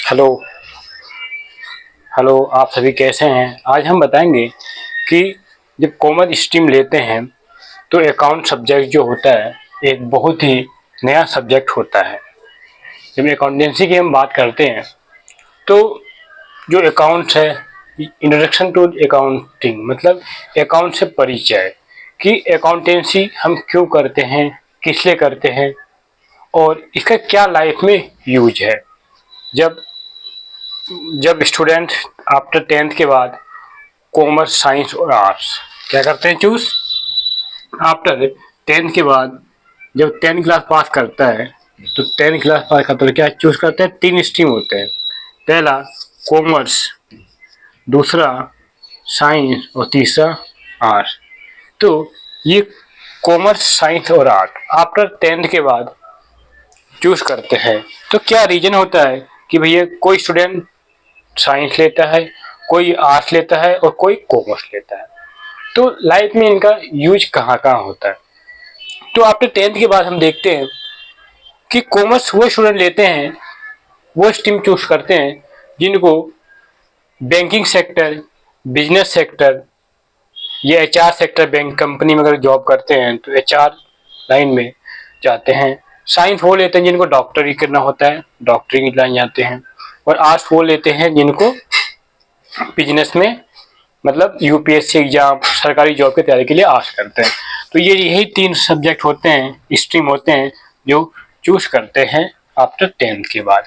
Hello. Hello, आप सभी कैसे हैं? आज हम बताएंगे कि जब कॉमर्स स्ट्रीम लेते हैं तो अकाउंट सब्जेक्ट जो होता है एक बहुत ही नया सब्जेक्ट होता है। जब अकाउंटेंसी की हम बात करते हैं तो जो अकाउंट्स है, इंट्रोडक्शन टू अकाउंटिंग मतलब अकाउंट से परिचय कि अकाउंटेंसी हम क्यों करते हैं, किस लिए करते हैं और इसका क्या लाइफ में यूज है। जब जब स्टूडेंट आफ्टर 10th के बाद कॉमर्स, साइंस और आर्ट्स क्या करते हैं चूज, आफ्टर 10th के बाद जब 10th क्लास पास करता है तो 10th क्लास पास करता है क्या चूज करते हैं? तीन स्ट्रीम होते हैं। पहला कॉमर्स, दूसरा साइंस और तीसरा आर्ट्स। तो ये कॉमर्स, साइंस और आर्ट आफ्टर 10th के बाद चूज करते हैं। तो क्या रीजन होता है कि भैया कोई स्टूडेंट साइंस लेता है, कोई आर्ट्स लेता है और कोई कॉमर्स लेता है। तो लाइफ में इनका यूज कहाँ कहाँ होता है। तो आफ्टर 10th के बाद हम देखते हैं कि कॉमर्स वो स्टूडेंट लेते हैं, वो स्ट्रीम चूज करते हैं जिनको बैंकिंग सेक्टर, बिजनेस सेक्टर या एचआर सेक्टर, बैंक कंपनी में अगर जॉब करते हैं तो एचआर लाइन में जाते हैं। साइंस वो लेते हैं जिनको डॉक्टरी करना होता है, डॉक्टरी की लाइन जाते हैं। और आर्ट्स वो लेते हैं जिनको बिजनेस में मतलब यूपीएससी एग्जाम, सरकारी जॉब की तैयारी के लिए आर्ट्स करते हैं। तो ये यही तीन सब्जेक्ट होते हैं, स्ट्रीम होते हैं जो चूज करते हैं आफ्टर 10th के बाद।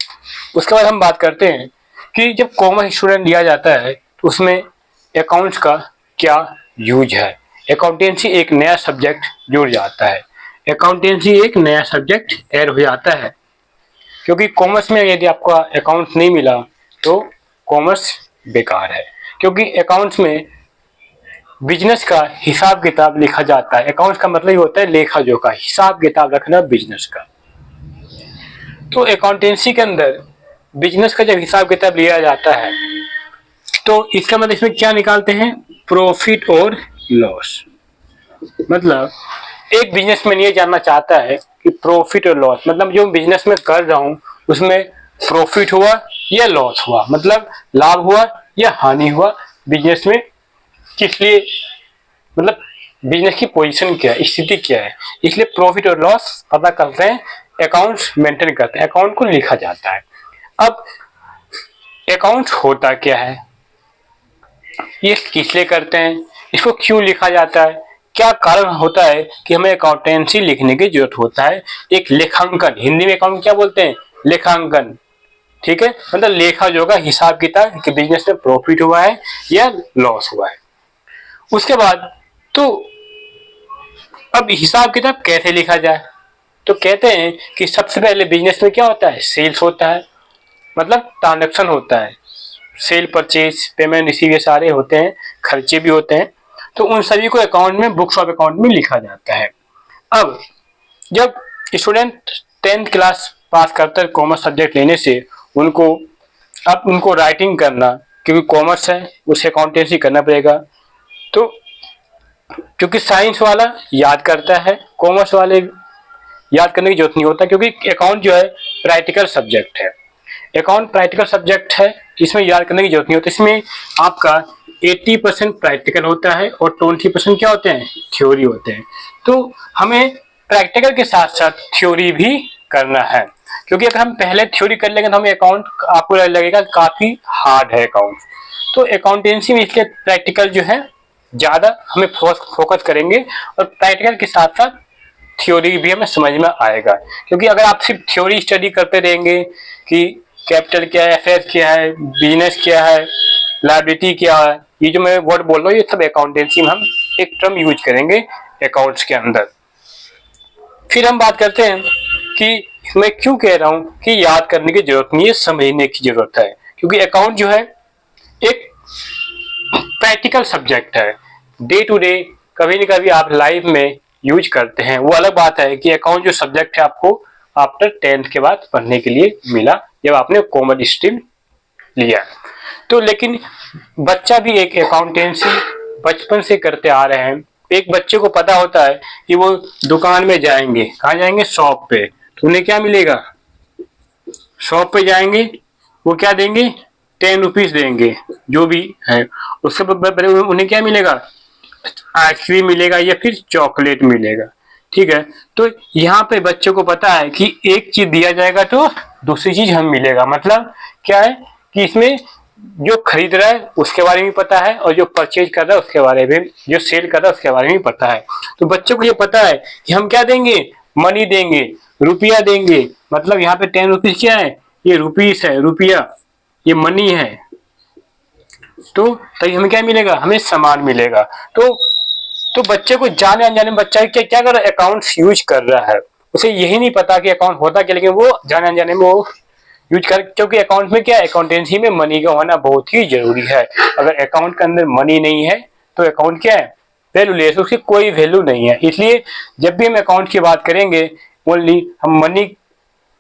उसके बाद हम बात करते हैं कि जब कॉमर्स स्टूडेंट लिया जाता है तो उसमें अकाउंट्स का क्या यूज है। अकाउंटेंसी एक नया सब्जेक्ट जुड़ जाता है, अकाउंटेंसी एक नया सब्जेक्ट ऐड हो जाता है। क्योंकि कॉमर्स में यदि आपको अकाउंट्स नहीं मिला तो कॉमर्स बेकार है। क्योंकि अकाउंट्स में बिजनेस का हिसाब किताब लिखा जाता है। अकाउंट्स का मतलब ही होता है लेखा जोखा, हिसाब किताब रखना बिजनेस का। तो अकाउंटेंसी के अंदर बिजनेस का जब हिसाब किताब लिया जाता है तो इसका मतलब इसमें क्या निकालते हैं? प्रॉफिट और लॉस। मतलब एक बिजनेसमैन ये जानना चाहता है कि प्रॉफिट और लॉस मतलब जो बिजनेस में कर रहा हूं उसमें प्रॉफिट हुआ या लॉस हुआ, मतलब लाभ हुआ या हानि हुआ बिजनेस में, किस लिए, मतलब बिजनेस की पोजीशन क्या है, स्थिति क्या है। इसलिए प्रॉफिट और लॉस पता करते हैं, अकाउंट्स मेंटेन करते हैं, अकाउंट को लिखा जाता है। अब अकाउंट होता क्या है, ये किस लिए करते हैं, इसको क्यों लिखा जाता है, क्या कारण होता है कि हमें अकाउंटेंसी लिखने की जरूरत होता है। एक लेखांकन, हिंदी में अकाउंट क्या बोलते हैं? लेखांकन। ठीक है, मतलब लेखा जोखा, हिसाब किताब कि बिजनेस में प्रॉफिट हुआ है या लॉस हुआ है। उसके बाद तो अब हिसाब किताब कैसे लिखा जाए, तो कहते हैं कि सबसे पहले बिजनेस में क्या होता है? सेल्स होता है, मतलब ट्रांजैक्शन होता है, सेल परचेज पेमेंट रिसीव ये सारे होते हैं, खर्चे भी होते हैं। तो उन सभी को अकाउंट में, बुक्स ऑफ अकाउंट में लिखा जाता है। अब जब स्टूडेंट 10th क्लास पास करता है कॉमर्स सब्जेक्ट लेने से, उनको अब उनको राइटिंग करना, क्योंकि कॉमर्स है उसे अकाउंटेंसी करना पड़ेगा। तो क्योंकि साइंस वाला याद करता है, कॉमर्स वाले याद करने की जरूरत नहीं होता, क्योंकि अकाउंट जो है प्रैक्टिकल सब्जेक्ट है। अकाउंट प्रैक्टिकल सब्जेक्ट है, इसमें याद करने की जरूरत नहीं होती। इसमें आपका 80% प्रैक्टिकल होता है और 20% क्या होते हैं? थ्योरी होते हैं। तो हमें प्रैक्टिकल के साथ साथ थ्योरी भी करना है, क्योंकि अगर हम पहले थ्योरी कर लेंगे तो हमें अकाउंट आपको लगेगा काफी हार्ड है अकाउंट। तो अकाउंटेंसी में इसलिए प्रैक्टिकल जो है ज्यादा हमें फोकस करेंगे और प्रैक्टिकल के साथ साथ थ्योरी भी हमें समझ में आएगा। क्योंकि अगर आप सिर्फ थ्योरी स्टडी करते रहेंगे कि कैपिटल क्या है, एसेट क्या है, बिजनेस क्या है, लायबिलिटी क्या है, ये जो मैं वर्ड बोल रहा हूँ ये सब अकाउंटेंसी में हम एक टर्म यूज करेंगे अकाउंट्स के अंदर। फिर हम बात करते हैं कि मैं क्यों कह रहा हूँ कि याद करने की जरूरत नहीं है, समझने की जरूरत है। क्योंकि अकाउंट जो है एक प्रैक्टिकल सब्जेक्ट है, डे टू डे कभी न कभी आप लाइफ में यूज करते हैं। वो अलग बात है कि अकाउंट जो सब्जेक्ट है आपको आफ्टर 10th के बाद पढ़ने के लिए मिला जब आपने कॉमर्स स्ट्रीम लिया। तो लेकिन बच्चा भी एक अकाउंटेंसी बचपन से करते आ रहे हैं। एक बच्चे को पता होता है कि वो दुकान में जाएंगे, कहाँ जाएंगे? शॉप पे। तो उन्हें क्या मिलेगा? शॉप पे जाएंगे, वो क्या देंगे, 10 रुपीज देंगे जो भी है। उसके बाद उन्हें क्या मिलेगा, आइसक्रीम मिलेगा या फिर चॉकलेट मिलेगा। ठीक है, तो यहाँ पे बच्चों को पता है कि एक चीज दिया जाएगा तो दूसरी चीज हम मिलेगा। मतलब क्या है कि इसमें जो खरीद रहा है उसके बारे में पता है और जो परचेज कर रहा है उसके बारे में, जो सेल कर रहा है उसके बारे में पता है। तो बच्चों को ये पता है कि हम क्या देंगे, मनी देंगे, रुपया देंगे। मतलब यहाँ पे 10 रुपीज क्या है, ये रुपीस है, रुपया, ये मनी है। तो तभी हमें क्या मिलेगा, हमें सामान मिलेगा। तो बच्चे को जाने अनजाने में बच्चा क्या क्या कर रहा है, अकाउंट्स यूज कर रहा है। उसे यही नहीं पता कि अकाउंट होता क्या, लेकिन वो जाने अनजाने में वो यूज कर, क्योंकि अकाउंट में क्या है, अकाउंटेंसी में मनी का होना बहुत ही जरूरी है। अगर अकाउंट के अंदर मनी नहीं है तो अकाउंट क्या है, वैल्यूलेस, उसकी कोई वैल्यू नहीं है। इसलिए जब भी हम अकाउंट की बात करेंगे ओनली हम मनी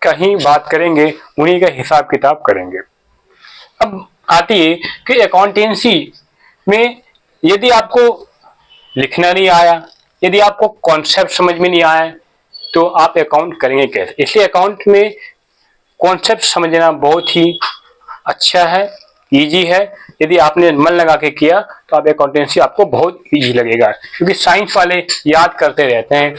का ही बात करेंगे, उन्हीं का हिसाब किताब करेंगे। अब आती है कि अकाउंटेंसी में यदि आपको लिखना नहीं आया, यदि आपको कॉन्सेप्ट समझ में नहीं आया, तो आप अकाउंट करेंगे कैसे। इसलिए अकाउंट में कॉन्सेप्ट समझना बहुत ही अच्छा है, इजी है। यदि आपने मन लगा के किया तो आप अकाउंटेंसी आपको बहुत इजी लगेगा, क्योंकि साइंस वाले याद करते रहते हैं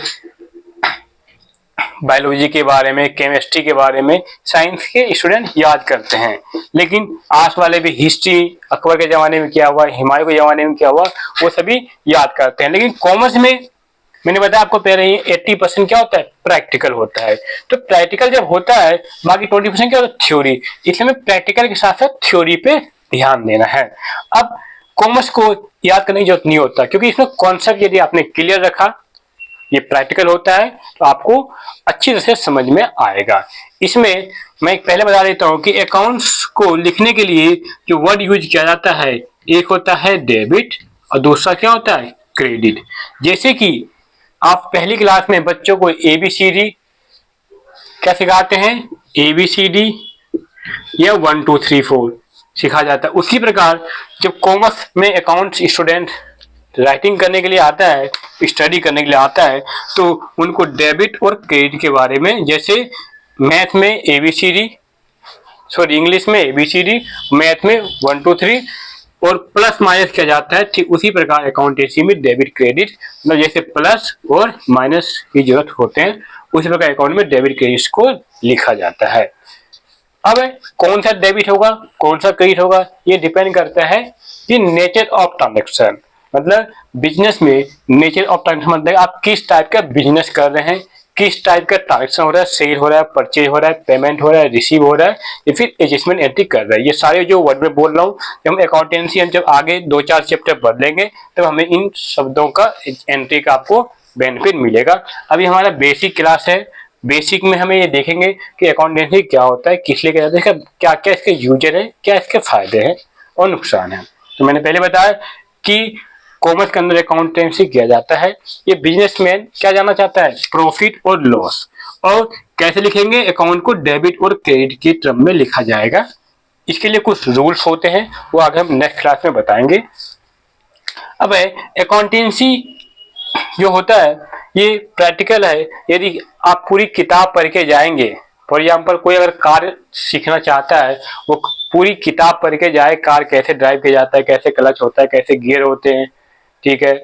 बायोलॉजी के बारे में, केमिस्ट्री के बारे में साइंस के स्टूडेंट याद करते हैं। लेकिन आर्ट्स वाले भी हिस्ट्री, अकबर के जमाने में क्या हुआ, हुमायूं के जमाने में क्या हुआ, वो सभी याद करते हैं। लेकिन कॉमर्स में मैंने बताया आपको पहले ही 80% क्या होता है, प्रैक्टिकल होता है। तो प्रैक्टिकल जब होता है, बाकी 20% क्या होता है, थ्योरी। इसलिए हमें प्रैक्टिकल के साथ साथ थ्योरी पे ध्यान देना है। अब कॉमर्स को याद करने की जरूरत नहीं होता, क्योंकि इसमें कॉन्सेप्ट यदि आपने क्लियर रखा, ये प्रैक्टिकल होता है, तो आपको अच्छी तरह से समझ में आएगा। इसमें मैं पहले बता देता हूं कि अकाउंट्स को लिखने के लिए जो वर्ड यूज किया जाता है, एक होता है डेबिट और दूसरा क्या होता है, क्रेडिट। जैसे कि आप पहली क्लास में बच्चों को एबीसीडी क्या सिखाते हैं, एबीसीडी या 1 2 3 4 सिखा जाता है। उसी प्रकार जब कॉमर्स में अकाउंट्स स्टूडेंट राइटिंग करने के लिए आता है, स्टडी करने के लिए आता है, तो उनको डेबिट और क्रेडिट के बारे में, जैसे मैथ में एबीसीडी, सॉरी इंग्लिश में एबीसीडी, मैथ में 1 2 3 और प्लस माइनस किया जाता है, ठीक उसी प्रकार अकाउंटेंसी में डेबिट क्रेडिट, मतलब जैसे प्लस और माइनस की जरूरत होते हैं, उसी प्रकार अकाउंट में डेबिट क्रेडिट को लिखा जाता है। अब कौन सा डेबिट होगा, कौन सा क्रेडिट होगा, ये डिपेंड करता है कि नेचर ऑफ ट्रांजेक्शन, मतलब बिजनेस में नेचर ऑफ ट्रांजेक्शन मतलब आप किस टाइप का बिजनेस कर रहे हैं, किस टाइप का ट्रांजेक्शन हो रहा है, सेल हो रहा है, परचेज हो रहा है, पेमेंट हो रहा है, रिसीव हो रहा है, या फिर एडजस्टमेंट एंट्री कर रहा है। ये सारे जो वर्ड में बोल रहा हूँ, जब हम अकाउंटेंसी हम जब आगे 2 4 चैप्टर बदलेंगे तब हमें इन शब्दों का एंट्री का आपको बेनिफिट मिलेगा। अभी हमारा बेसिक क्लास है, बेसिक में हमें ये देखेंगे कि अकाउंटेंसी क्या होता है, किस लिए किया जाता है, क्या क्या इसके यूजर है, क्या इसके फायदे हैं और नुकसान है। तो मैंने पहले बताया कि कॉमर्स के अंदर अकाउंटेंसी किया जाता है। ये बिजनेसमैन क्या जानना चाहता है, प्रॉफिट और लॉस, और कैसे लिखेंगे, अकाउंट को डेबिट और क्रेडिट की टर्म में लिखा जाएगा। इसके लिए कुछ रूल्स होते हैं, वो आगे हम नेक्स्ट क्लास में बताएंगे। अब अकाउंटेंसी जो होता है ये प्रैक्टिकल है। यदि आप पूरी किताब पढ़ के जाएंगे, फॉर एग्जाम्पल कोई अगर कार सीखना चाहता है, वो पूरी किताब पढ़ के जाए, कार कैसे ड्राइव किया जाता है, कैसे क्लच होता है, कैसे गियर होते हैं, ठीक है,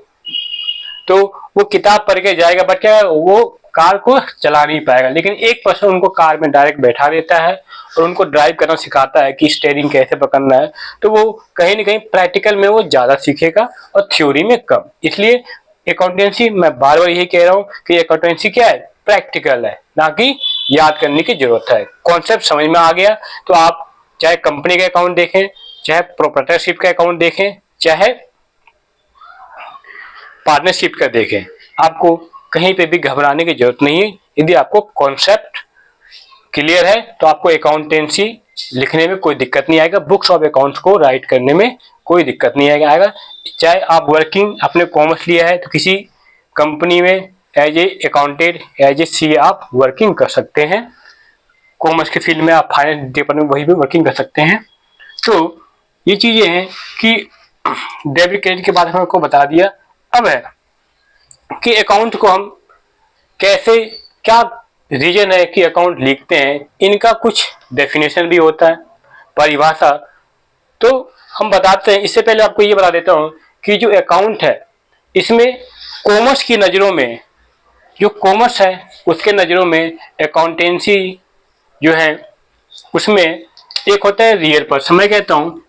तो वो किताब पढ़ के जाएगा, बट क्या वो कार को चला नहीं पाएगा। लेकिन एक पर्सन उनको कार में डायरेक्ट बैठा देता है और उनको ड्राइव करना सिखाता है कि स्टीयरिंग कैसे पकड़ना है, तो वो कहीं ना कहीं प्रैक्टिकल में वो ज्यादा सीखेगा और थ्योरी में कम। इसलिए अकाउंटेंसी, मैं बार बार यही कह रहा हूँ कि अकाउंटेंसी क्या है, प्रैक्टिकल है, ना कि याद करने की जरूरत है। कॉन्सेप्ट समझ में आ गया तो आप चाहे कंपनी का अकाउंट देखें, चाहे प्रोप्राइटरशिप का अकाउंट देखें, चाहे पार्टनरशिप का देखें, आपको कहीं पे भी घबराने की जरूरत नहीं है। यदि आपको कॉन्सेप्ट क्लियर है तो आपको अकाउंटेंसी लिखने में कोई दिक्कत नहीं आएगा, बुक्स ऑफ अकाउंट्स को राइट करने में कोई दिक्कत नहीं आएगा। चाहे आप वर्किंग अपने कॉमर्स लिया है तो किसी कंपनी में as a accountant, as a C आप वर्किंग कर सकते हैं। कॉमर्स के फील्ड में आप फाइनेंस डिपार्टमेंट वही भी वर्किंग कर सकते हैं। तो ये चीजें हैं कि डेबिट क्रेडिट के बाद हमको बता दिया। अब है कि अकाउंट को हम कैसे, क्या रीजन है कि अकाउंट लिखते हैं, इनका कुछ डेफिनेशन भी होता है। परिभाषा। तो हम बताते हैं, इससे पहले आपको ये बता देता हूँ कि जो अकाउंट है इसमें कॉमर्स की नज़रों में, जो कॉमर्स है उसके नज़रों में अकाउंटेंसी जो है उसमें एक होता है रियल पर्सन। मैं कहता हूँ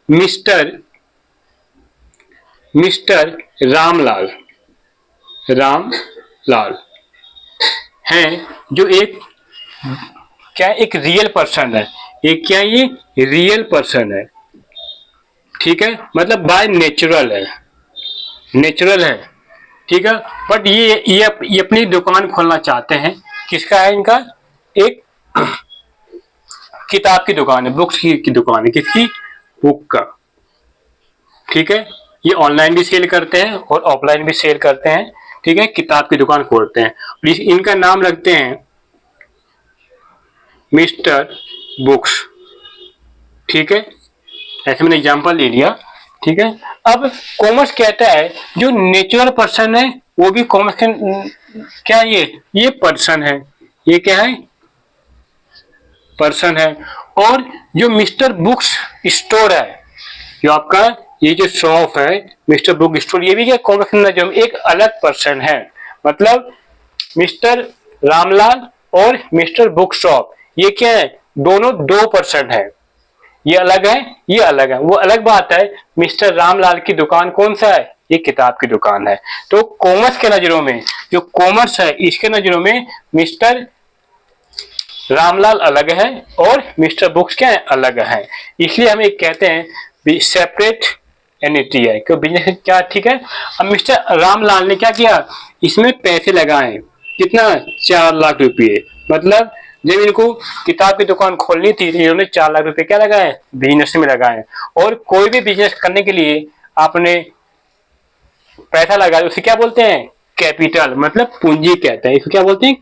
मिस्टर रामलाल हैं, जो एक क्या एक रियल पर्सन है। एक क्या ये रियल पर्सन है, ठीक है, मतलब बाय नेचुरल है, ठीक है। बट ये अपनी दुकान खोलना चाहते हैं। किसका है इनका? एक किताब की दुकान है, बुक्स की दुकान है। किसकी? बुक का, ठीक है। ये ऑनलाइन भी सेल करते हैं और ऑफलाइन भी सेल करते हैं, ठीक है। किताब की दुकान खोलते हैं, इनका नाम रखते हैं मिस्टर बुक्स, ठीक है। ऐसे मैंने एग्जांपल ले लिया, ठीक है। अब कॉमर्स कहता है जो नेचुरल पर्सन है वो भी कॉमर्स के क्या ये पर्सन है। ये क्या है? पर्सन है। और जो मिस्टर बुक्स स्टोर है, जो आपका ये जो शॉप है मिस्टर बुक स्टोर, ये भी क्या कॉमर्स के नजर में एक अलग पर्सन है। मतलब मिस्टर रामलाल और मिस्टर बुक शॉप ये क्या है? दोनों दो पर्सन है। ये अलग है, ये अलग है। वो अलग बात है, मिस्टर रामलाल की दुकान कौन सा है? ये किताब की दुकान है। तो कॉमर्स के नजरों में, जो कॉमर्स है इसके नजरों में मिस्टर रामलाल अलग है और मिस्टर बुक्स क्या है? अलग है। इसलिए हम एक कहते हैं सेपरेट एंटिटी है, क्यों बिजनेस क्या, ठीक है। अब मिस्टर रामलाल ने क्या किया? इसमें पैसे लगाए, कितना? 4 लाख रुपये। मतलब जब इनको किताब की दुकान खोलनी थी तो इन्होंने 4 लाख रुपए क्या लगाए? बिजनेस में लगाए। और कोई भी बिजनेस करने के लिए आपने पैसा लगाया उसे क्या बोलते हैं? कैपिटल, मतलब पूंजी कहते हैं। इसको क्या बोलते हैं?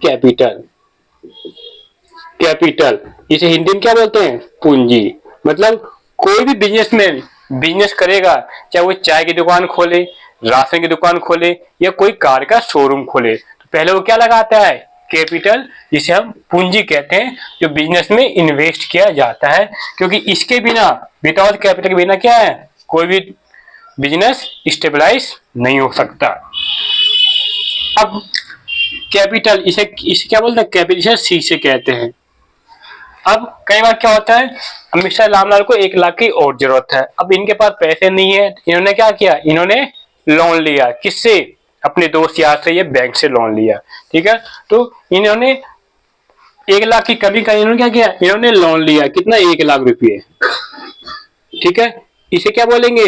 कैपिटल। इसे हिंदी में क्या बोलते हैं? पूंजी। मतलब कोई भी बिजनेसमैन बिजनेस करेगा, चाहे वो चाय की दुकान खोले, राशन की दुकान खोले या कोई कार का शोरूम खोले, तो पहले वो क्या लगाता है? कैपिटल, जिसे हम पूंजी कहते हैं, जो बिजनेस में इन्वेस्ट किया जाता है। क्योंकि इसके बिना, विदाउट कैपिटल के बिना क्या है? कोई भी बिजनेस स्टेबलाइज नहीं हो सकता। अब कैपिटल, इसे क्या बोलते हैं? कैपिटल सी से कहते हैं। अब कई बार क्या होता है, अब मिस्टर रामलाल को 1 लाख की और जरूरत है। अब इनके पास पैसे नहीं है, इन्होंने क्या किया? इन्होंने लोन लिया। किससे? अपने दोस्त यार से या बैंक से लोन लिया, ठीक है। तो इन्होंने 1 लाख की कमी का इन्होंने क्या किया? इन्होंने लोन लिया। कितना? 1 लाख रुपये, ठीक है। इसे क्या बोलेंगे?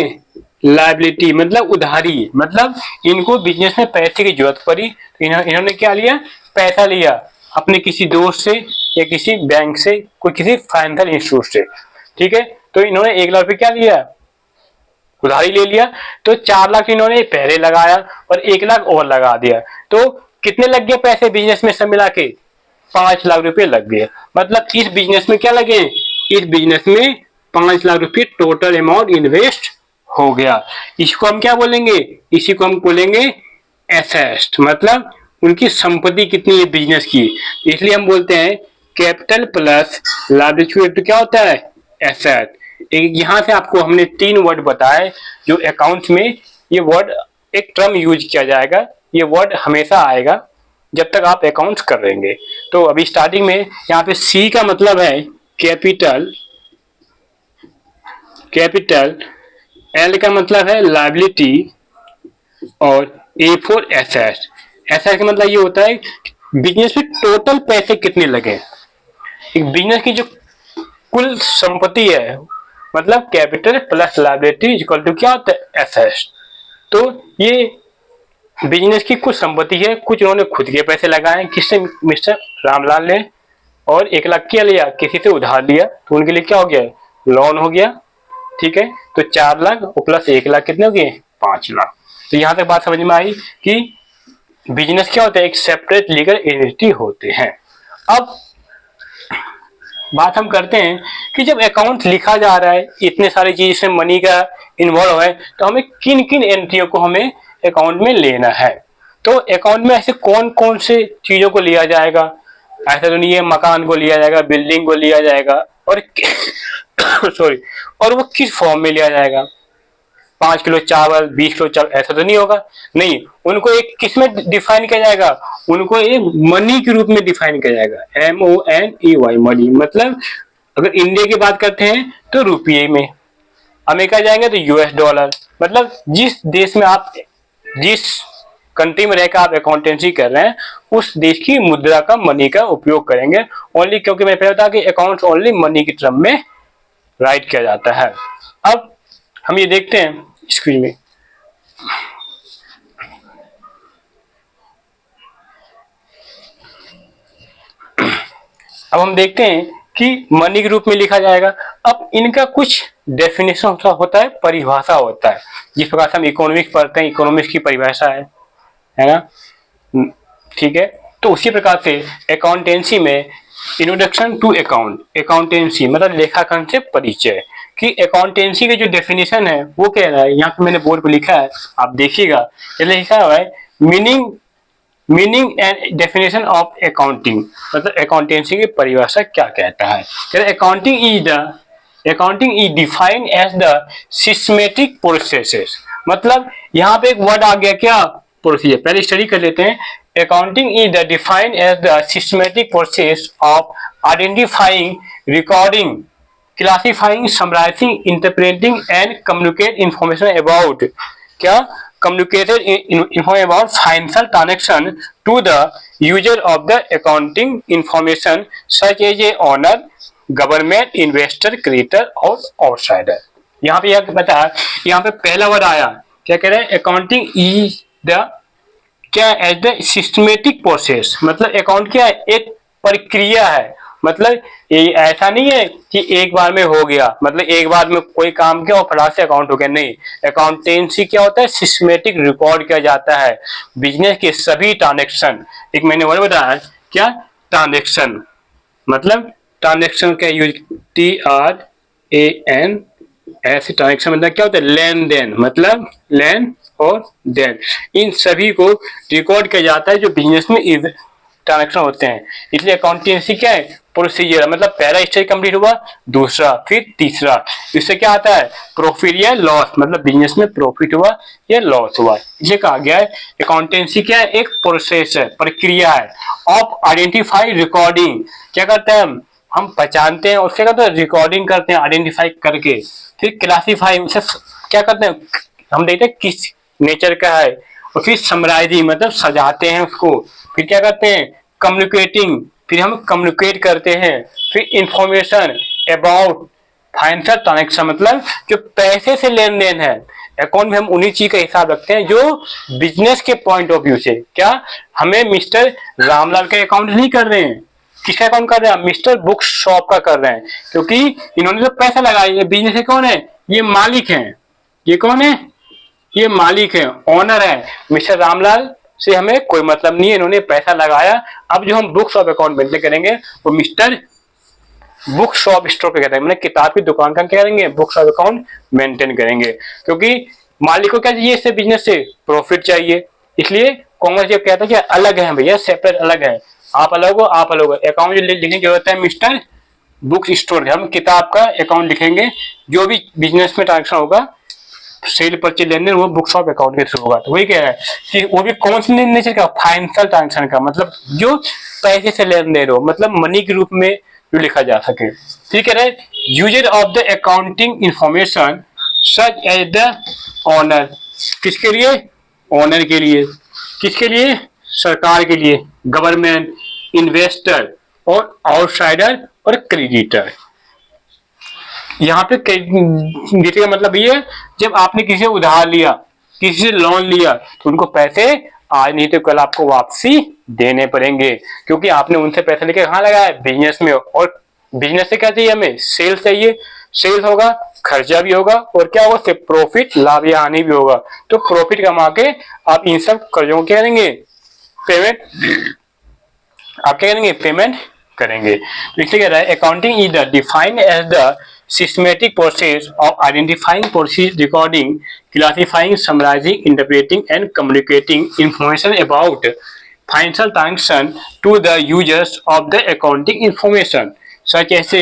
लायबिलिटी, मतलब उधारी। मतलब इनको बिजनेस में पैसे की जरूरत पड़ी तो इन्होंने क्या लिया? पैसा लिया अपने किसी दोस्त से या किसी बैंक से, कोई किसी फाइनेंशियल इंस्टीट्यूट से, ठीक है। तो इन्होंने 1 लाख रुपये क्या लिया? उधारी ले लिया। तो 4 लाख इन्होंने पहले लगाया और 1 लाख और लगा दिया। तो कितने लग गए पैसे बिजनेस में सब मिला के? 5 लाख रुपए लग गए। मतलब इस बिजनेस में क्या लगे? इस बिजनेस में 5 लाख रुपए टोटल अमाउंट इन्वेस्ट हो गया। इसको हम क्या बोलेंगे? इसी को हम बोलेंगे एसेट, मतलब उनकी संपत्ति कितनी है बिजनेस की। इसलिए हम बोलते हैं कैपिटल प्लस लायबिलिटी क्या होता है? एसेट। यहां से आपको हमने 3 वर्ड बताए जो अकाउंट्स में, ये वर्ड एक टर्म यूज किया जाएगा, ये वर्ड हमेशा आएगा जब तक आप अकाउंट्स कर रहेंगे। तो अभी स्टार्टिंग में यहाँ पे सी का मतलब है कैपिटल, एल का मतलब है लायबिलिटी और ए फॉर एसेट। एसेट का मतलब ये होता है बिजनेस में टोटल पैसे कितने लगे। एक बिजनेस की जो कुल संपत्ति है, मतलब capital plus liability equal to क्या होता है? एसेट। तो ये बिजनेस की कुछ संपत्ति है, कुछ उन्होंने खुद के पैसे लगाए, किससे? मिस्टर रामलाल ने। और 1 लाख क्या लिया? किसी से उधार लिया, तो उनके लिए क्या हो गया? लोन हो गया, ठीक है। तो 4 लाख और प्लस 1 लाख कितने हो गए? 5 लाख। तो यहां तक बात समझ में आई कि बिजनेस क्या होता है? एक सेपरेट लीगल एंटिटी होते हैं। अब बात हम करते हैं कि जब अकाउंट लिखा जा रहा है, इतने सारी चीज इसमें मनी का इन्वॉल्व है, तो हमें किन किन एंट्रियों को हमें अकाउंट में लेना है। तो अकाउंट में ऐसे कौन कौन से चीजों को लिया जाएगा? ऐसा तो नहीं है मकान को लिया जाएगा, बिल्डिंग को लिया जाएगा और सॉरी, और वो किस फॉर्म में लिया जाएगा, 5 किलो चावल, 20 किलो चावल, ऐसा तो नहीं होगा। नहीं, उनको एक किस में डिफाइन किया जाएगा, उनको एक मनी के रूप में डिफाइन किया जाएगा, MONEY, मनी। मतलब अगर इंडिया की बात करते हैं तो रुपये में, अमेरिका जाएंगे तो US डॉलर। मतलब जिस देश में आप, जिस कंट्री में रहकर आप अकाउंटेंसी कर रहे हैं, उस देश की मुद्रा का, मनी का उपयोग करेंगे ओनली, क्योंकि मैंने पहले बताया कि अकाउंट्स ओनली मनी की टर्म में राइट किया जाता है। अब हम ये देखते हैं स्क्रीन में, अब हम देखते हैं कि मनी के रूप में लिखा जाएगा। अब इनका कुछ डेफिनेशन होता है, परिभाषा होता है, जिस प्रकार से हम इकोनॉमिक्स पढ़ते हैं, इकोनॉमिक्स की परिभाषा है ना, ठीक है। तो उसी प्रकार से अकाउंटेंसी में इंट्रोडक्शन टू अकाउंट, अकाउंटेंसी मतलब लेखांकन से परिचय, कि अकाउंटेंसी की जो डेफिनेशन है वो कह रहा है, यहाँ पे मैंने बोर्ड पे लिखा है, आप देखिएगा, ये लिखा हुआ है meaning and definition of accounting, मतलब अकाउंटेंसी की परिभाषा क्या कहता है। Accounting is defined as the systematic processes, मतलब यहाँ पे एक वर्ड आ गया क्या, प्रोसीजर, पहले स्टडी कर लेते हैं। Accounting is the defined as the systematic process of identifying, recording, classifying, summarising, interpreting and communicate information about, क्या, communicated information about financial transaction to the user of the accounting information such as a owner, government, investor, creditor और outsider। यहाँ पे यह बता, यहाँ पे पहला word आया, क्या कह रहे हैं, अकाउंटिंग इज द, क्या, एज द सिस्टमेटिक प्रोसेस, मतलब अकाउंट क्या है, एक प्रक्रिया है, मतलब ये ऐसा नहीं है कि एक बार में हो गया, मतलब एक बार में कोई काम किया और फटाक से अकाउंट हो गया, नहीं। अकाउंटेंसी क्या होता है, सिस्टमेटिक रिकॉर्ड किया जाता है बिजनेस के सभी ट्रांजेक्शन। एक मैंने वर्ड बताया, क्या, ट्रांजेक्शन, मतलब ट्रांजेक्शन का यूज TRAN, ऐसे ट्रांजेक्शन मतलब क्या होता है, लेन देन, मतलब लेन और देन, इन सभी को रिकॉर्ड किया जाता है जो बिजनेस में ट्रांजेक्शन होते हैं। इसलिए अकाउंटेंसी क्या है, प्रोसीजर, मतलब पहला स्टेज कंप्लीट हुआ, दूसरा, फिर तीसरा, इससे क्या आता है, प्रॉफिट या लॉस, मतलब बिजनेस में प्रॉफिट हुआ या लॉस हुआ, इसलिए कहा गया है अकाउंटेंसी क्या है, एक प्रोसेस है, प्रक्रिया है, ऑफ आइडेंटिफाई, रिकॉर्डिंग, क्या करते हैं हम पहचानते हैं, उसके बाद रिकॉर्डिंग करते हैं आइडेंटिफाई करके, फिर क्लासीफाई, क्या करते हैं हम देखते हैं किस नेचर का है, और फिर समराइजिंग मतलब सजाते हैं उसको, फिर क्या करते हैं कम्युनिकेटिंग, फिर हम कम्युनिकेट करते हैं, फिर इंफॉर्मेशन अबाउट फाइनेंशियल ट्रांजेक्शन, मतलब जो पैसे से लेन देन है, अकाउंट में हम उन्हीं चीज का हिसाब रखते हैं जो बिजनेस के पॉइंट ऑफ व्यू से, क्या, हमें मिस्टर रामलाल का अकाउंट नहीं कर रहे हैं, किसका अकाउंट कर रहे हैं, मिस्टर बुक शॉप का कर रहे हैं, क्योंकि इन्होंने जो पैसा लगाया, ये बिजनेस है, कौन है, ये मालिक है, ये कौन है, ये मालिक है, ओनर है, मिस्टर रामलाल से हमें कोई मतलब नहीं है, इन्होंने पैसा लगाया। अब जो हम बुक्स ऑफ अकाउंट मेंटेन करेंगे वो मिस्टर बुक शॉप स्टोर पे करेंगे, मतलब किताब की दुकान का क्या करेंगे, बुक्स ऑफ अकाउंट मेंटेन करेंगे, क्योंकि मालिक को क्या चाहिए, इससे बिजनेस से प्रॉफिट चाहिए। इसलिए कॉमर्स जब कहता है कि अलग है भैया, सेपरेट अलग है, आप अलग हो, आप अलग हो, अकाउंट जो लिखने की जरूरत है मिस्टर बुक स्टोर, हम किताब का अकाउंट लिखेंगे, जो भी बिजनेस में ट्रांजेक्शन होगा, सेल परचेज लेन देन, वो बुक्स ऑफ अकाउंट के थ्रू होगा। तो वही कह रहा है कि वो भी कौन से नेचर का, फाइनेंशियल ट्रांजेक्शन का, मतलब जो पैसे से लेन देन हो, मतलब मनी के रूप में जो लिखा जा सके। फिर कह रहा है user of the accounting information such as the owner, किसके लिए, ओनर के लिए, किसके लिए, सरकार के लिए, गवर्नमेंट, इन्वेस्टर और आउटसाइडर और क्रेडिटर। यहाँ पे क्रेडिट का मतलब ये, जब आपने किसी से उधार लिया, किसी से लोन लिया, तो उनको पैसे आज नहीं तो कल आपको वापसी देने पड़ेंगे, क्योंकि आपने उनसे पैसे लेके कहाँ लगाया, बिजनेस में, और बिजनेस से क्या चाहिए हमें, सेल्स चाहिए, सेल्स होगा खर्चा भी होगा, और क्या होगा, प्रॉफिट, लाभ या हानि भी होगा। तो प्रॉफिट कमा के आप इन सब कर्जों को क्या करेंगे, पेमेंट, आप क्या करेंगे, पेमेंट करेंगे। तो इसलिए कह रहा है accounting is the defined as the systematic process of identifying, recording, classifying, summarizing, interpreting and communicating information about financial transaction to the users of the accounting information such as a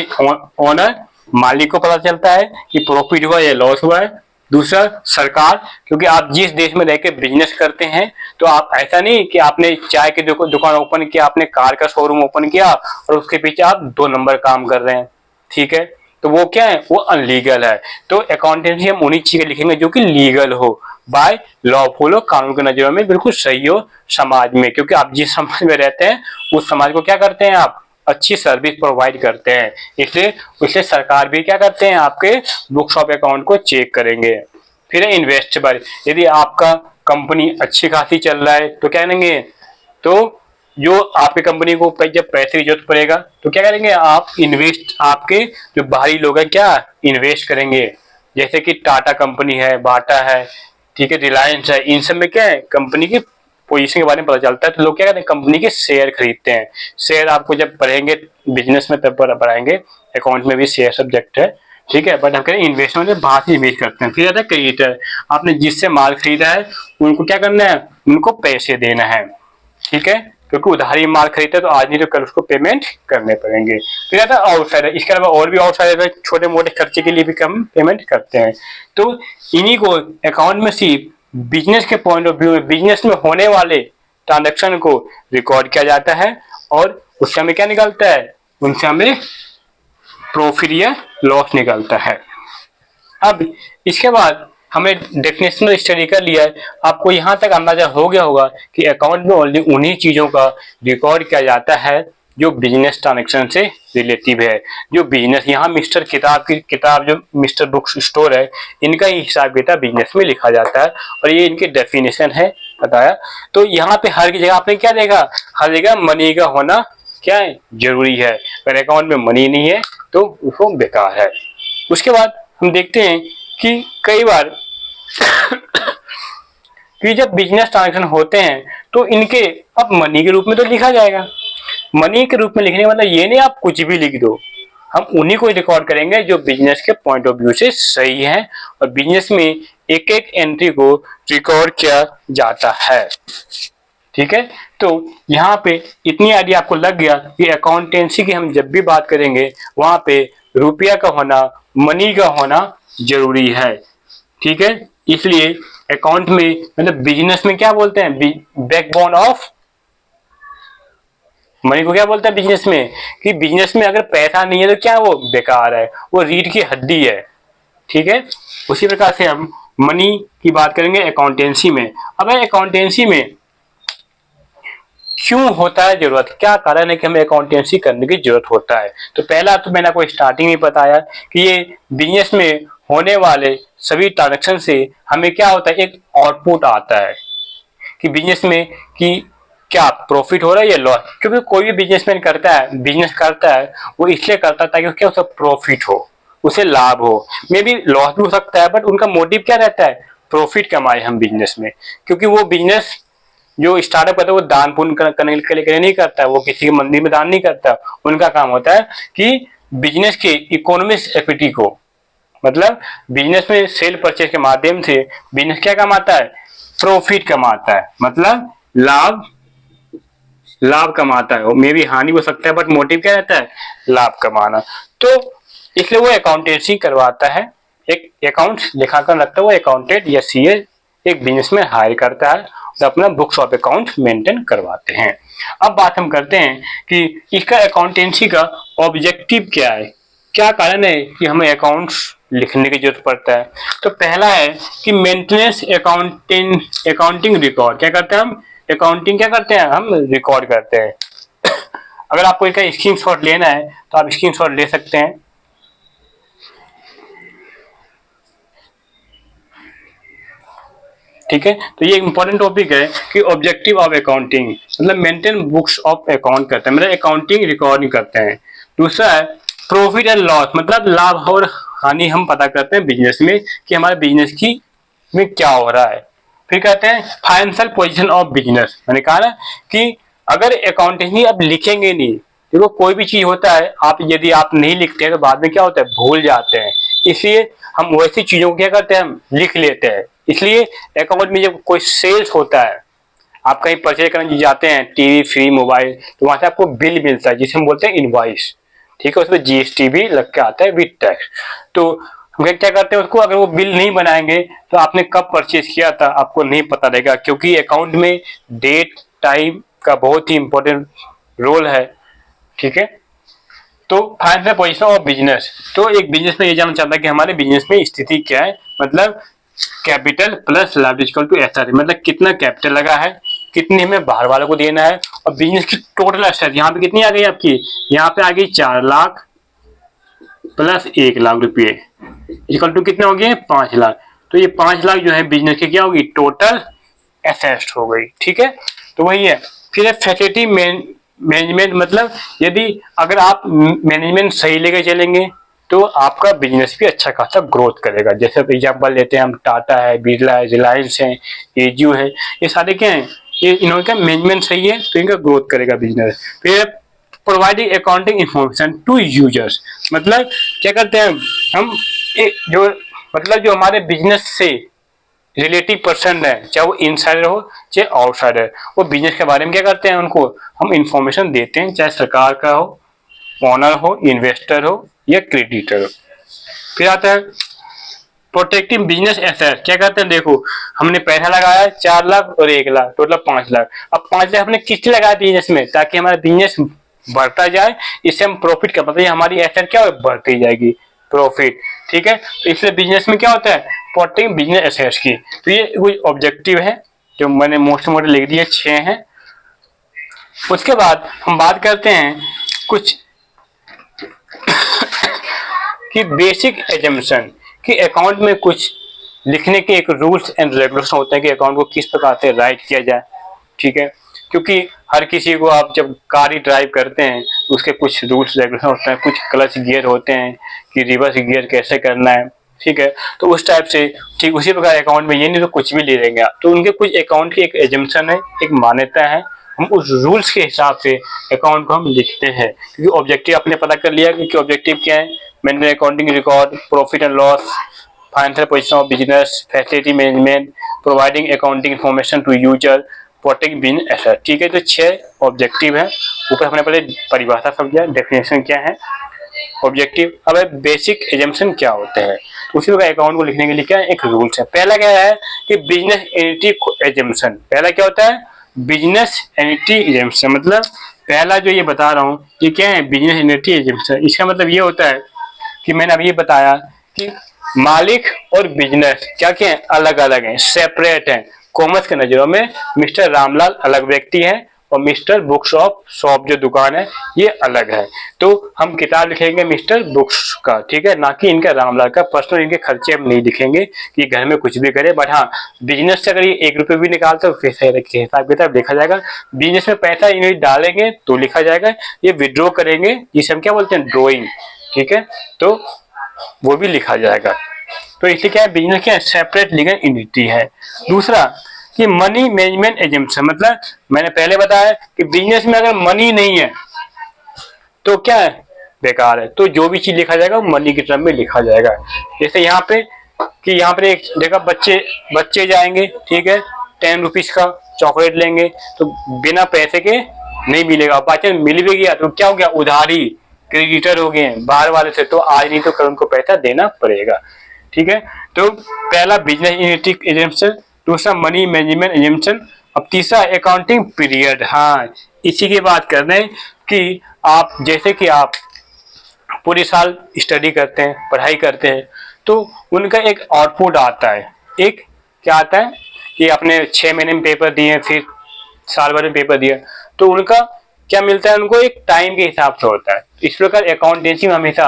owner, मालिक को पता चलता है कि profit हुआ या loss हुआ है। दूसरा सरकार, क्योंकि आप जिस देश में रह के बिजनेस करते हैं तो आप ऐसा नहीं कि आपने चाय की दुकान ओपन किया, आपने कार का शोरूम ओपन किया और उसके पीछे आप 2 नंबर काम कर रहे हैं, ठीक है, तो वो क्या है, वो अनलीगल है। तो अकाउंटेंसी हम उन्हीं चीजें लिखेंगे जो कि लीगल हो, बाय लॉफुल हो, कानून की नजरों में बिल्कुल सही हो समाज में, क्योंकि आप जिस समाज में रहते हैं उस समाज को क्या करते हैं, आप अच्छी सर्विस प्रोवाइड करते हैं, इसलिए इसलिए सरकार भी क्या करते हैं, आपके बुक्स ऑफ अकाउंट को चेक करेंगे। फिर है इन्वेस्टेबल, यदि आपका कंपनी अच्छी खासी चल रहा है तो क्या करेंगे, तो जो आपकी कंपनी को जब पैसे की जरूरत पड़ेगा तो क्या करेंगे, आप इन्वेस्ट, आपके जो बाहरी लोग हैं क्या इन्वेस्ट करेंगे, जैसे कि टाटा कंपनी है, बाटा है, ठीक है, रिलायंस है, इन सब में क्या है, कंपनी की पोजीशन के बारे में पता चलता है, तो लोग क्या करते हैं, कंपनी के शेयर खरीदते हैं। शेयर आपको जब पढ़ेंगे बिजनेस में तब पढ़ाएंगे, अकाउंट में भी शेयर सब्जेक्ट है, ठीक है, बट हम कह रहे हैं इन्वेस्टमेंट में बाहर से इन्वेस्ट करते हैं। फिर आता है क्रेडिटर, आपने जिससे माल खरीदा है उनको क्या करना है, उनको पैसे देना है, ठीक है, क्योंकि उधारी माल खरीदते हैं तो आज नहीं तो कल उसको पेमेंट करने पड़ेंगे। फिर आता है आउटसाइडर, इसके अलावा और भी आउटसाइडर छोटे मोटे खर्चे के लिए भी हम पेमेंट करते हैं। तो इन्हीं को अकाउंट में सिर्फ बिजनेस के पॉइंट ऑफ व्यू में बिजनेस में होने वाले ट्रांजेक्शन को रिकॉर्ड किया जाता है और उससे हमें क्या निकलता है, उनसे हमें प्रॉफिट या लॉस निकलता है। अब इसके बाद हमने डेफिनेशनल स्टडी कर लिया है, आपको यहाँ तक अंदाजा हो गया होगा कि अकाउंट में ओनली उन्हीं चीजों का रिकॉर्ड किया जाता है जो बिजनेस ट्रांजेक्शन से रिलेटिव है, जो बिजनेस, यहाँ मिस्टर किताब जो मिस्टर बुक्स स्टोर है, इनका ही हिसाब किताब बिजनेस में लिखा जाता है और ये इनकी डेफिनेशन है बताया। तो यहाँ पे हर जगह आपने क्या देखा, हर जगह मनी का होना क्या है, जरूरी है, अगर अकाउंट में मनी नहीं है तो उसको बेकार है। उसके बाद हम देखते हैं कि कई बार कि जब बिजनेस ट्रांजेक्शन होते हैं तो इनके अब मनी के रूप में तो लिखा जाएगा, मनी के रूप में लिखने का मतलब ये नहीं आप कुछ भी लिख दो, हम उन्हीं को रिकॉर्ड करेंगे जो बिजनेस के पॉइंट ऑफ व्यू से सही है और बिजनेस में एक एक एंट्री को रिकॉर्ड किया जाता है, ठीक है। तो यहाँ पे इतनी आइडिया आपको लग गया कि अकाउंटेंसी की हम जब भी बात करेंगे वहां पे रुपया का होना, मनी का होना जरूरी है, ठीक है। इसलिए अकाउंट में मतलब बिजनेस में क्या बोलते हैं, बैकबोन ऑफ मनी को क्या बोलते हैं बिजनेस में, कि बिजनेस में अगर पैसा नहीं है तो क्या वो बेकार है, वो रीढ़ की हड्डी है, ठीक है। उसी प्रकार से हम मनी की बात करेंगे अकाउंटेंसी में। अब अकाउंटेंसी में क्यों होता है जरूरत, क्या कारण है कि हमें अकाउंटेंसी करने की जरूरत होता है, तो पहला तो मैंने आपको स्टार्टिंग में बताया कि ये बिजनेस में होने वाले सभी ट्रांजेक्शन से हमें क्या होता है, एक आउटपुट आता है कि बिजनेस में कि क्या प्रॉफिट हो रहा है या लॉस, क्योंकि कोई भी बिजनेसमैन करता है, बिजनेस करता है, वो इसलिए करता है ताकि क्या उसे प्रॉफिट हो, उसे लाभ हो, मे बी लॉस भी हो सकता है, बट उनका मोटिव क्या रहता है, प्रॉफिट कमाए हम बिजनेस में, क्योंकि वो बिजनेस जो स्टार्टअप करता है वो दान पुण्य करने के लिए नहीं करता है, वो किसी के मंदिर में दान नहीं करता, उनका काम होता है कि बिजनेस के इकोनॉमिक एक्टिविटी को, मतलब बिजनेस में सेल परचेज के माध्यम से बिजनेस क्या कमाता है, प्रॉफिट कमाता है, मतलब लाभ कमाता है, मे भी हानि हो सकता है बट मोटिव क्या रहता है, लाभ कमाना। तो इसलिए वो अकाउंटेंसी करवाता है, एक अकाउंट लेखांकन रखता है वो अकाउंटेंट या सीए एक बिजनेस में हायर करता है तो अपना बुक्स ऑफ अकाउंट मेंटेन करवाते हैं। अब बात हम करते हैं कि इसका अकाउंटेंसी का ऑब्जेक्टिव क्या है, क्या कारण है कि हमें अकाउंट्स लिखने की जरूरत पड़ता है। तो पहला है कि मेंटेनेंस अकाउंटिंग रिकॉर्ड, क्या करते हैं हम, अकाउंटिंग क्या करते हैं, हम रिकॉर्ड करते हैं। अगर आपको इसका स्क्रीनशॉट लेना है तो आप स्क्रीनशॉट ले सकते हैं, ठीक है। तो ये इंपॉर्टेंट टॉपिक है कि ऑब्जेक्टिव ऑफ अकाउंटिंग मतलब मेंटेन बुक्स ऑफ अकाउंट करते हैं, मतलब अकाउंटिंग रिकॉर्डिंग करते हैं। दूसरा है प्रॉफिट एंड लॉस, मतलब लाभ और हानि हम पता करते हैं बिजनेस में कि हमारे बिजनेस की में क्या हो रहा है। फिर कहते हैं फाइनेंशियल पोजीशन ऑफ बिजनेस, मैंने कहा ना कि अगर अकाउंटिंग आप लिखेंगे नहीं, देखो कोई भी चीज होता है आप यदि आप नहीं लिखते हैं तो बाद में क्या होता है, भूल जाते हैं, इसलिए हम वैसी चीजों को क्या करते हैं, हम लिख लेते हैं। इसलिए अकाउंट में जब कोई सेल्स होता है, आप कहीं परचेज करने जाते हैं टीवी फ्री मोबाइल, तो वहां से आपको बिल मिलता है जिसे हम बोलते हैं इनवॉइस, ठीक है, उसमें जीएसटी भी लग के आता है विद टैक्स। तो हम क्या करते हैं उसको, अगर वो बिल नहीं बनाएंगे तो आपने कब परचेज किया था आपको नहीं पता रहेगा, क्योंकि अकाउंट में डेट टाइम का बहुत ही इंपॉर्टेंट रोल है। ठीक है, तो फाइनेंशियल पोजीशन ऑफ बिजनेस, तो एक बिजनेस में ये जानना चाहता है कि हमारे बिजनेस में स्थिति क्या है, मतलब capital plus liability equal to asset, मतलब कितना कैपिटल लगा है, कितनी हमें बाहर वालों को देना है, और बिजनेस की टोटल एसेट यहाँ पे कितनी आ गई आपकी, यहाँ पे आ गई 4 लाख प्लस 1 लाख रुपये इक्वल टू कितने हो गए 5 लाख। तो ये 5 लाख जो है बिजनेस की क्या होगी, टोटल एसेट हो गई। ठीक है, तो वही है। फिर फैसिलिटी मैनेजमेंट, मतलब यदि अगर आप मैनेजमेंट सही लेके चलेंगे तो आपका बिजनेस भी अच्छा खासा ग्रोथ करेगा। जैसे एग्जांपल लेते हैं हम, टाटा है, बिरला है, रिलायंस है, एजीओ है, ये सारे क्या है, ये इनका मैनेजमेंट सही है तो इनका ग्रोथ करेगा बिजनेस। फिर providing accounting information to users, मतलब क्या करते हैं हम, जो मतलब जो हमारे बिजनेस से रिलेटिव पर्सन है, चाहे वो इनसाइडर हो चाहे आउटसाइडर, वो बिजनेस के बारे में क्या करते हैं, उनको हम इंफॉर्मेशन देते हैं, चाहे सरकार का हो, ओनर हो, इन्वेस्टर हो या क्रेडिटर हो। फिर आता है प्रोटेक्टिंग बिजनेस एसेट, क्या करते हैं, देखो हमने पैसा लगाया 4 लाख और 1 लाख, टोटल 5 लाख। अब 5 लाख हमने किस लिए लगाया बिजनेस में, ताकि हमारा बिजनेस बढ़ता जाए, इससे हम प्रॉफिट का मतलब हमारी एसेट क्या हो, बढ़ती जाएगी, प्रॉफिट। ठीक है, तो इसलिए बिजनेस में क्या होता है, प्रोटेक्टिंग बिजनेस एसेट्स की। तो ये कुछ ऑब्जेक्टिव है जो मैंने मोस्ट मोटे लिख दिए, 6 हैं। उसके बाद हम बात करते हैं कुछ कि बेसिक एजम्पशन, कि अकाउंट में कुछ लिखने के एक रूल्स एंड रेगुलेशन होते हैं कि अकाउंट को किस प्रकार से राइट किया जाए। ठीक है, क्योंकि हर किसी को, आप जब कार ही ड्राइव करते हैं उसके कुछ रूल्स रेगुलेशन होते हैं, कुछ क्लच गियर होते हैं कि रिवर्स गियर कैसे करना है। ठीक है, तो उस टाइप से ठीक उसी प्रकार अकाउंट में ये नहीं तो कुछ भी ले लेंगे आप, तो उनके कुछ अकाउंट की एक एजम्पशन है, एक मान्यता है, हम उस रूल्स के हिसाब से अकाउंट को हम लिखते हैं। क्योंकि ऑब्जेक्टिव आपने पता कर लिया कि ऑब्जेक्टिव क्या है, maintain accounting record, profit and loss, financial position of business, facility management, providing accounting information to user, protect business asset. ठीक है, तो 6 ऑब्जेक्टिव है। ऊपर हमने पहले परिभाषा समझा, डेफिनेशन क्या है, ऑब्जेक्टिव। अब बेसिक एजम्पशन क्या होते हैं, उसी प्रकार अकाउंट को लिखने के लिए क्या है, एक रूल्स है। पहला क्या है कि बिजनेस एंटिटी एजम्पशन, पहला क्या होता है, बिजनेस एंटिटी एजम्पशन, मतलब पहला जो ये बता रहा हूँ ये क्या है, बिजनेस एंटिटी एजम्पशन। इसका मतलब ये होता है कि मैंने अभी ये बताया कि मालिक और बिजनेस क्या क्या है, अलग अलग हैं, सेपरेट हैं। कॉमर्स के नजरों में मिस्टर रामलाल अलग व्यक्ति हैं और मिस्टर बुक शॉप जो दुकान है ये अलग है। तो हम किताब लिखेंगे मिस्टर बुक्स का, ठीक है, ना कि इनका रामलाल का पर्सनल, इनके खर्चे हम नहीं लिखेंगे कि घर में कुछ भी करे। बट हाँ, बिजनेस से अगर ये 1 रुपये भी निकालते तो हिसाब किताब लिखा जाएगा। बिजनेस में पैसा इन्हें डालेंगे तो लिखा जाएगा, ये विड्रॉ करेंगे जिसे हम क्या बोलते हैं, ड्रॉइंग। ठीक है, तो वो भी लिखा जाएगा। तो इसलिए क्या है, बिजनेस क्या सेपरेट लीगल एंटिटी है। दूसरा कि मनी मैनेजमेंट एजम्पशन, मतलब मैंने पहले बताया कि बिजनेस में अगर मनी नहीं है तो क्या है, बेकार है। तो जो भी चीज लिखा जाएगा वो मनी के टर्म में लिखा जाएगा। जैसे यहाँ पे कि यहाँ पे एक देखा, बच्चे जाएंगे, ठीक है, 10 रुपीज का चॉकलेट लेंगे तो बिना पैसे के नहीं मिलेगा, बाकी मिल भी गया तो क्या हो गया, उधारी, क्रेडिटर हो गए बाहर वाले से, तो आज नहीं तो कल उनको पैसा देना पड़ेगा। ठीक है, तो पहला बिजनेस एंटिटी एजम्पशन, दूसरा मनी मैनेजमेंट एजम्पशन, अब तीसरा अकाउंटिंग पीरियड। हाँ, इसी की बात कर रहे हैं कि आप जैसे कि आप पूरे साल स्टडी करते हैं, पढ़ाई करते हैं, तो उनका एक आउटपुट आता है। एक क्या आता है कि आपने 6 महीने में पेपर दिए, फिर साल भर में पेपर दिया, तो उनका क्या मिलता है, उनको एक टाइम के हिसाब से होता है। इस प्रकार अकाउंटेंसी में हमेशा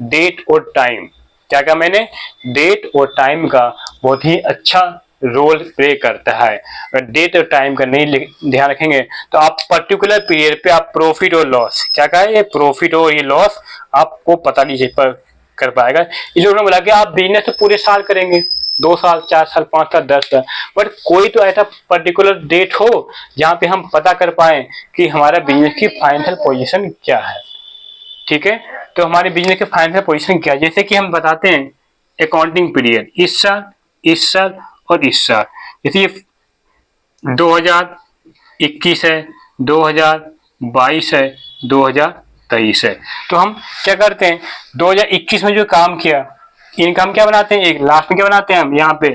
डेट और टाइम, क्या कहा मैंने, डेट और टाइम का बहुत ही अच्छा रोल प्ले करता है। अगर डेट और टाइम का नहीं ध्यान रखेंगे तो आप पर्टिकुलर पीरियड पे आप प्रॉफिट और लॉस, क्या कहा है, ये प्रॉफिट और ये लॉस आपको पता नहीं कर पाएगा। इसलिए उन्होंने बोला कि आप बिजनेस तो पूरे साल करेंगे, 2 साल, 4 साल, 5 साल, 10 साल, बट कोई तो ऐसा पर्टिकुलर डेट हो जहां पे हम पता कर पाए कि हमारा बिजनेस की फाइनेंशियल पोजीशन क्या है। ठीक है, तो हमारे बिजनेस के फाइनेंशियल पोजीशन क्या है, जैसे कि हम बताते हैं अकाउंटिंग पीरियड, इस साल और इस साल। जैसे ये 2021 है, 2022 है, 2023 2023 है। तो हम क्या करते हैं, 2021 में जो काम किया इनका हम क्या बनाते हैं, एक लास्ट में क्या बनाते हैं हम यहाँ पे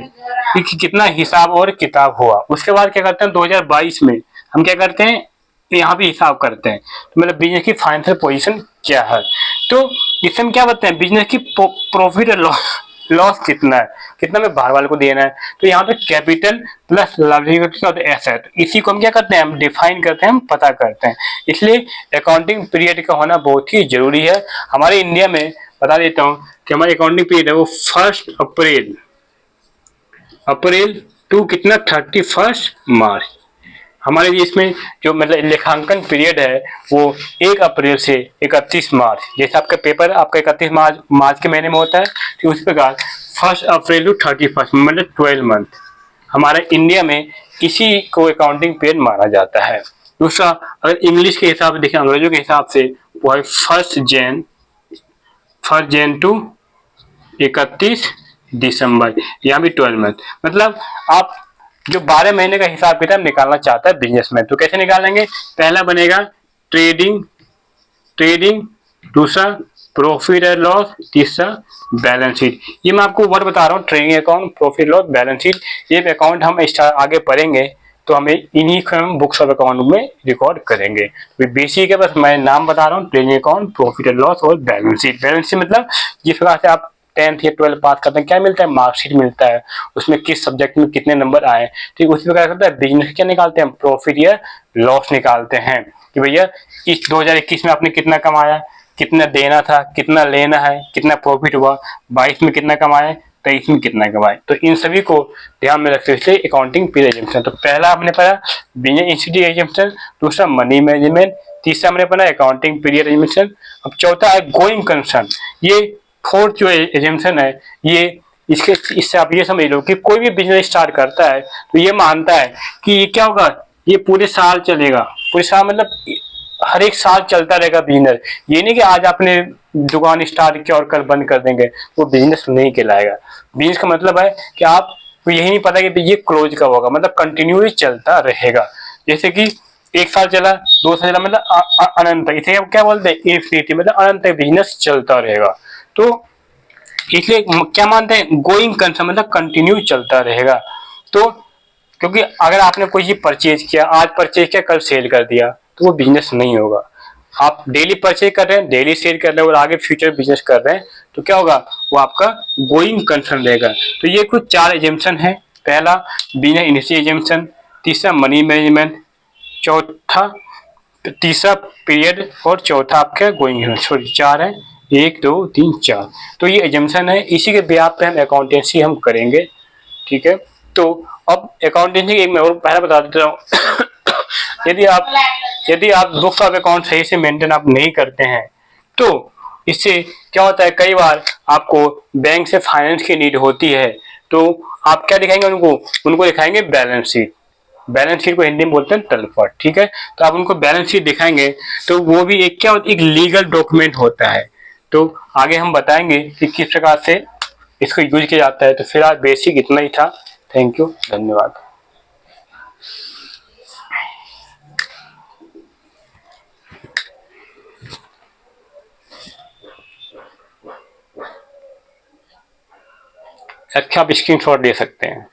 कि कितना हिसाब और किताब हुआ। उसके बाद क्या करते हैं 2022 में हम क्या करते हैं, यहाँ भी हिसाब करते हैं, तो मतलब बिजनेस की फाइनेंशियल पोजीशन क्या है। तो इससे हम क्या बताते हैं, बिजनेस की प्रॉफिट और लॉस कितना है, कितना में बाहर वाले को देना है। तो यहाँ पे कैपिटल प्लस लायबिलिटी और एसेट, इसी को हम क्या करते हैं, हम डिफाइन करते हैं, हम पता करते हैं। इसलिए अकाउंटिंग पीरियड का होना बहुत ही जरूरी है। हमारे इंडिया में बता देता हूँ कि हमारी अकाउंटिंग पीरियड है वो 1 अप्रैल टू कितना 31 मार्च। हमारे देश में जो मतलब लेखांकन पीरियड है वो 1 अप्रैल से 31 मार्च, जैसे आपका पेपर आपका 31 मार्च के महीने में होता है, तो उसी प्रकार 1 अप्रैल टू 31 मतलब 12 मंथ हमारे इंडिया में इसी को अकाउंटिंग पीरियड माना जाता है। दूसरा, अगर इंग्लिश के हिसाब से देखें, अंग्रेजों के हिसाब से वो है 1 जैन टू 31 दिसंबर, यहाँ भी 12 मंथ। मतलब आप जो 12 महीने का हिसाब किताब निकालना चाहता है बिजनेसमैन, तो कैसे निकालेंगे, पहला बनेगा ट्रेडिंग, दूसरा प्रॉफिट एंड लॉस, तीसरा बैलेंस शीट। ये मैं आपको वर्ड बता रहा हूँ, trading account, profit loss, balance sheet. ये अकाउंट हम आगे पढ़ेंगे तो हमें इन्हीं को हम बुक्स ऑफ अकाउंट में रिकॉर्ड करेंगे। बेसिक है, बस मैं नाम बता रहा हूँ, trading account, profit and loss और बैलेंस शीट। बैलेंस शीट मतलब जिस प्रकार से आप 10th या 12th पास करते हैं क्या मिलता है, मार्कशीट मिलता है, उसमें किस सब्जेक्ट में कितने नंबर आए। ठीक उसी प्रकार होता है बिजनेस, क्या निकालते हैं, प्रॉफिट या लॉस निकालते हैं कि भैया इस 2021 में आपने कितना कमाया, कितना देना था, कितना लेना है, कितना प्रॉफिट हुआ, 22 में कितना कमाया, 23 में कितना कमाए। तो इन सभी को ध्यान में रखते हुए अकाउंटिंग पीरियड एजम्पशन। तो पहला हमने पढ़ा बिजनेस इंस्टीट्यूट एजम्पशन, दूसरा मनी मैनेजमेंट, तीसरा हमने पढ़ा अकाउंटिंग पीरियड एजम्पशन। अब चौथा है गोइंग कंसर्न। ये फोर्थ जो एजम्पशन है, ये इससे आप ये समझ लो कि कोई भी बिजनेस स्टार्ट करता है तो ये मानता है कि ये क्या होगा, ये पूरे साल चलेगा, पूरे साल मतलब हर एक साल चलता रहेगा बिजनेस। ये नहीं कि आज आपने दुकान स्टार्ट किया और कल बंद कर देंगे, वो बिजनेस नहीं कहलाएगा। बिजनेस का मतलब है कि आपको यही नहीं पता कि ये क्लोज कब होगा, मतलब कंटिन्यू चलता रहेगा। जैसे कि 1 साल चला, 2 साल चला, मतलब अनंत, इसे क्या बोलते हैं, इन्फिनिटी, मतलब अनंत बिजनेस चलता रहेगा। तो इसलिए क्या मानते हैं, गोइंग कंसर्न मतलब कंटिन्यू चलता रहेगा। तो क्योंकि अगर आपने कोई चीज परचेज किया, आज परचेज किया कल सेल कर दिया, तो वो बिजनेस नहीं होगा। आप डेली परचेज कर रहे हैं, डेली सेल कर रहे हैं और आगे फ्यूचर बिजनेस कर रहे हैं, तो क्या होगा, वो आपका गोइंग कंसर्न रहेगा। तो ये कुछ 4 एजम्पशन है। पहला बिजनेस इंडस्ट्री एजम्पशन, तीसरा मनी मैनेजमेंट, चौथा तीसरा पीरियड और चौथा आपका गोइंग, सॉरी 4 है, 1 2 3 4। तो ये एजम्पशन है, इसी के ब्याह पे हम अकाउंटेंसी हम करेंगे। ठीक है, तो अब अकाउंटेंसी एक मैं और पहले बता देता हूँ यदि आप बुक्स ऑफ अकाउंट सही से मेंटेन आप नहीं करते हैं तो इससे क्या होता है, कई बार आपको बैंक से फाइनेंस की नीड होती है, तो आप क्या दिखाएंगे उनको दिखाएंगे बैलेंस शीट। बैलेंस शीट को हिंदी में बोलते हैं तलपट। ठीक है, तो आप उनको बैलेंस शीट दिखाएंगे तो वो भी एक क्या होता है, एक लीगल डॉक्यूमेंट होता है। तो आगे हम बताएंगे कि किस प्रकार से इसको यूज किया जाता है। तो फिलहाल बेसिक इतना ही था। थैंक यू, धन्यवाद। अच्छा, आप स्क्रीनशॉट ले सकते हैं।